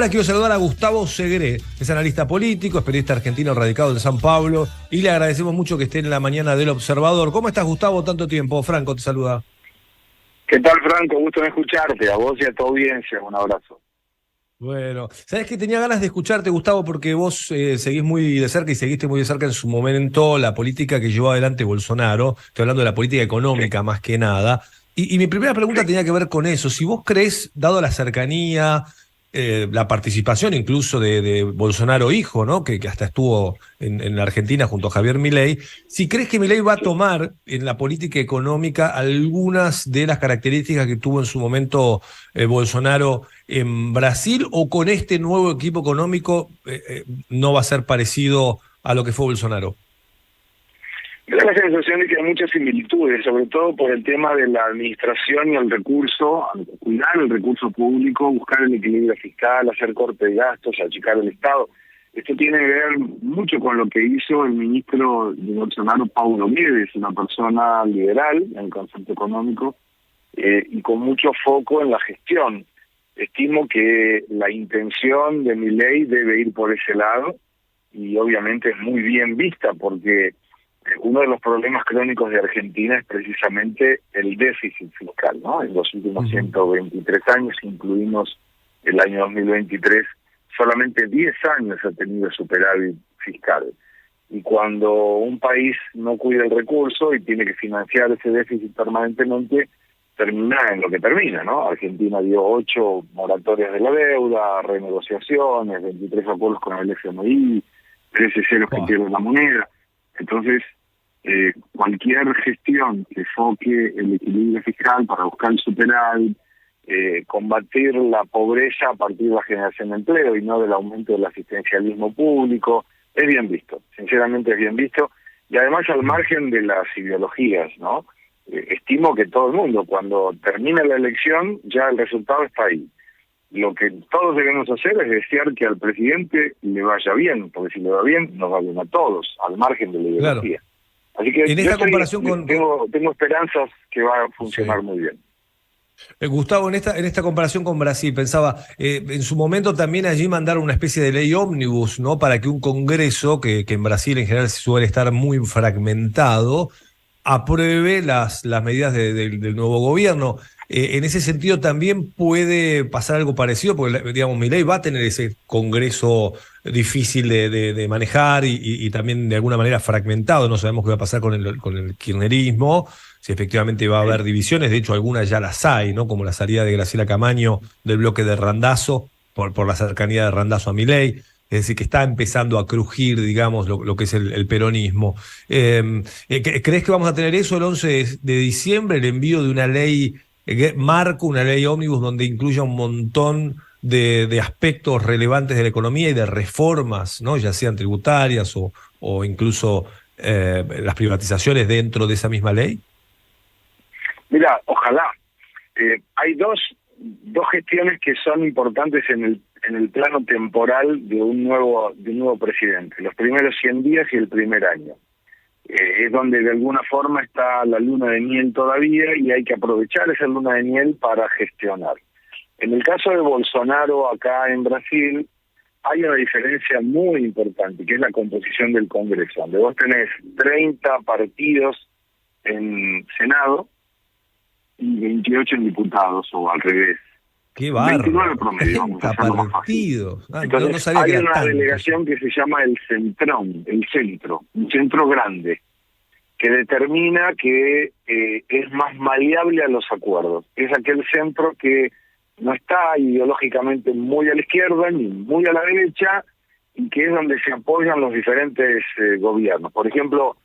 Ahora quiero saludar a Gustavo Segre, es analista político, es periodista argentino radicado en San Pablo, y le agradecemos mucho que esté en la mañana del Observador. ¿Cómo estás, Gustavo? Tanto tiempo. Franco te saluda. ¿Qué tal, Franco? Gusto en escucharte, a vos y a tu audiencia. Un abrazo. Bueno, sabes que tenía ganas de escucharte, Gustavo, porque vos seguís muy de cerca y seguiste muy de cerca en su momento la política que llevó adelante Bolsonaro. Estoy hablando de la política Sí, económica más que nada. Y mi primera pregunta sí. tenía que ver con eso. Si vos creés, dado la cercanía, la participación incluso de Bolsonaro hijo, ¿no? Que hasta estuvo en la Argentina junto a Javier Milei, si crees que Milei va a tomar en la política económica algunas de las características que tuvo en su momento Bolsonaro en Brasil, o con este nuevo equipo económico no va a ser parecido a lo que fue Bolsonaro. Me da la sensación de que hay muchas similitudes, sobre todo por el tema de la administración y el recurso, cuidar el recurso público, buscar el equilibrio fiscal, hacer corte de gastos, achicar el Estado. Esto tiene que ver mucho con lo que hizo el ministro de Bolsonaro, Paulo Guedes, una persona liberal en el concepto económico y con mucho foco en la gestión. Estimo que la intención de Milei debe ir por ese lado y obviamente es muy bien vista porque uno de los problemas crónicos de Argentina es precisamente el déficit fiscal, ¿no? En los últimos 123 años, incluimos el año 2023, solamente 10 años ha tenido superávit fiscal. Y cuando un país no cuida el recurso y tiene que financiar ese déficit permanentemente, termina en lo que termina, ¿no? Argentina dio 8 moratorias de la deuda, renegociaciones, 23 acuerdos con el FMI, 13 ceros que pierden la moneda. Entonces, cualquier gestión que enfoque el equilibrio fiscal para buscar el superávit, combatir la pobreza a partir de la generación de empleo y no del aumento del asistencialismo público, es bien visto, sinceramente es bien visto, y además al margen de las ideologías, ¿no? Estimo que todo el mundo, cuando termina la elección, ya el resultado está ahí. Lo que todos debemos hacer es desear que al presidente le vaya bien, porque si le va bien, nos va bien a todos, al margen de la Claro. ideología. Así que En yo esta comparación tengo esperanzas que va a funcionar sí. muy bien. Gustavo, en esta comparación con Brasil, pensaba, en su momento también allí mandaron una especie de ley ómnibus, ¿no? Para que un Congreso, que en Brasil en general suele estar muy fragmentado, apruebe las medidas del nuevo gobierno. En ese sentido también puede pasar algo parecido, porque digamos, Milei va a tener ese Congreso difícil de manejar y también de alguna manera fragmentado. No sabemos qué va a pasar con el kirchnerismo, si efectivamente va a haber divisiones. De hecho, algunas ya las hay, ¿no? Como la salida de Graciela Camaño del bloque de Randazzo, por la cercanía de Randazzo a Milei. Es decir, que está empezando a crujir, digamos, lo que es el peronismo. ¿Crees que vamos a tener eso el 11 de diciembre, el envío de una ley marco, una ley ómnibus donde incluya un montón de aspectos relevantes de la economía y de reformas, ¿no? Ya sean tributarias o incluso las privatizaciones dentro de esa misma ley? Mira, ojalá. Hay dos gestiones que son importantes en el plano temporal de un nuevo presidente. Los primeros 100 días y el primer año. Es donde de alguna forma está la luna de miel todavía y hay que aprovechar esa luna de miel para gestionar. En el caso de Bolsonaro acá en Brasil hay una diferencia muy importante, que es la composición del Congreso, donde vos tenés 30 partidos en Senado y 28 en diputados, o al revés. ¡Qué 29 bárbaro! promedio, vamos a 30 hacerlo más fácil. partidos. No, no Entonces, sabía que hay era una tanto. delegación que se llama el Centrón, el centro, un centro grande, que determina que es más maleable a los acuerdos. Es aquel centro que no está ideológicamente muy a la izquierda ni muy a la derecha, y que es donde se apoyan los diferentes gobiernos. Por ejemplo,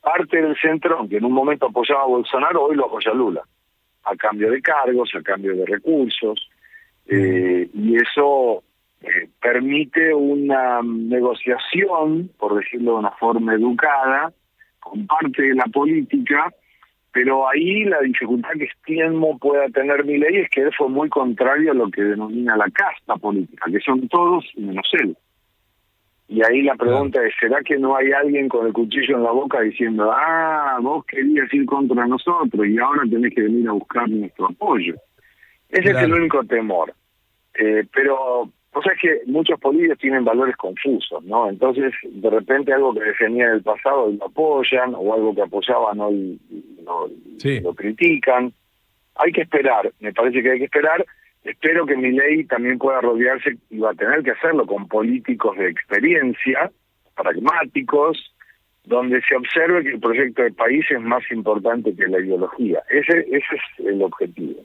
parte del centro, que en un momento apoyaba a Bolsonaro, hoy lo apoya a Lula, a cambio de cargos, a cambio de recursos, y eso permite una negociación, por decirlo de una forma educada, con parte de la política, pero ahí la dificultad que estimo pueda tener Milei es que él fue muy contrario a lo que denomina la casta política, que son todos menos él. Y ahí la pregunta es, ¿será que no hay alguien con el cuchillo en la boca diciendo, vos querías ir contra nosotros y ahora tenés que venir a buscar nuestro apoyo? Ese es el único temor. Pero O sea, es que muchos políticos tienen valores confusos, ¿no? Entonces, de repente algo que defendían en el pasado hoy lo apoyan, o algo que apoyaban hoy lo critican. Hay que esperar, me parece que hay que esperar. Espero que Milei también pueda rodearse, y va a tener que hacerlo, con políticos de experiencia, pragmáticos, donde se observe que el proyecto de país es más importante que la ideología. Ese es el objetivo.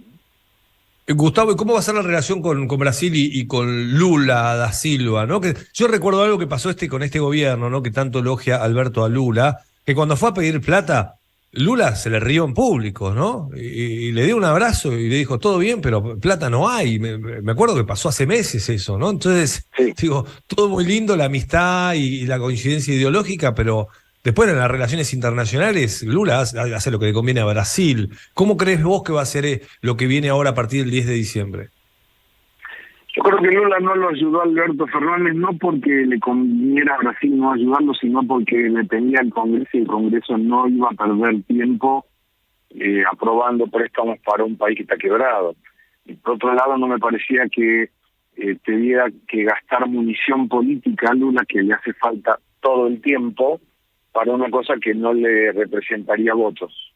Gustavo, ¿y cómo va a ser la relación con Brasil y con Lula da Silva, ¿no? Que yo recuerdo algo que pasó con este gobierno, ¿no? Que tanto elogia Alberto a Lula, que cuando fue a pedir plata, Lula se le rió en público, ¿no? Y le dio un abrazo y le dijo, todo bien, pero plata no hay. Me acuerdo que pasó hace meses eso, ¿no? Entonces, Sí. digo, todo muy lindo, la amistad y la coincidencia ideológica, pero después en las relaciones internacionales, Lula hace lo que le conviene a Brasil. ¿Cómo crees vos que va a ser lo que viene ahora a partir del 10 de diciembre? Yo creo que Lula no lo ayudó a Alberto Fernández, no porque le conviniera a Brasil no ayudarlo, sino porque dependía del Congreso, y el Congreso no iba a perder tiempo aprobando préstamos para un país que está quebrado. Y por otro lado, no me parecía que tuviera que gastar munición política a Lula, que le hace falta todo el tiempo, para una cosa que no le representaría votos.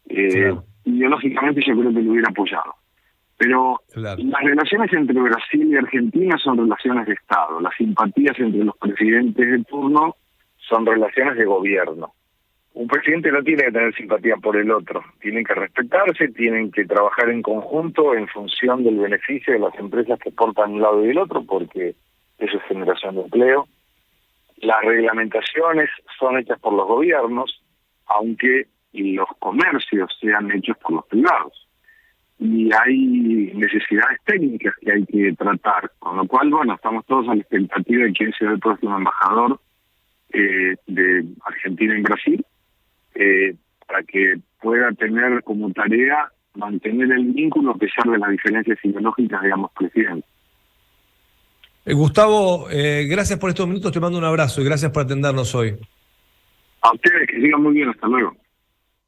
Claro. Ideológicamente yo creo que lo hubiera apoyado. Pero Claro. las relaciones entre Brasil y Argentina son relaciones de Estado. Las simpatías entre los presidentes de turno son relaciones de gobierno. Un presidente no tiene que tener simpatía por el otro. Tienen que respetarse, tienen que trabajar en conjunto en función del beneficio de las empresas que portan un lado y del otro, porque eso es generación de empleo. Las reglamentaciones son hechas por los gobiernos, aunque los comercios sean hechos por los privados. Y hay necesidades técnicas que hay que tratar, con lo cual, bueno, estamos todos a la expectativa de quién será el próximo embajador de Argentina en Brasil, para que pueda tener como tarea mantener el vínculo a pesar de las diferencias ideológicas de ambos presidentes. Gustavo, gracias por estos minutos, te mando un abrazo y gracias por atendernos hoy. A ustedes, que sigan muy bien, hasta luego.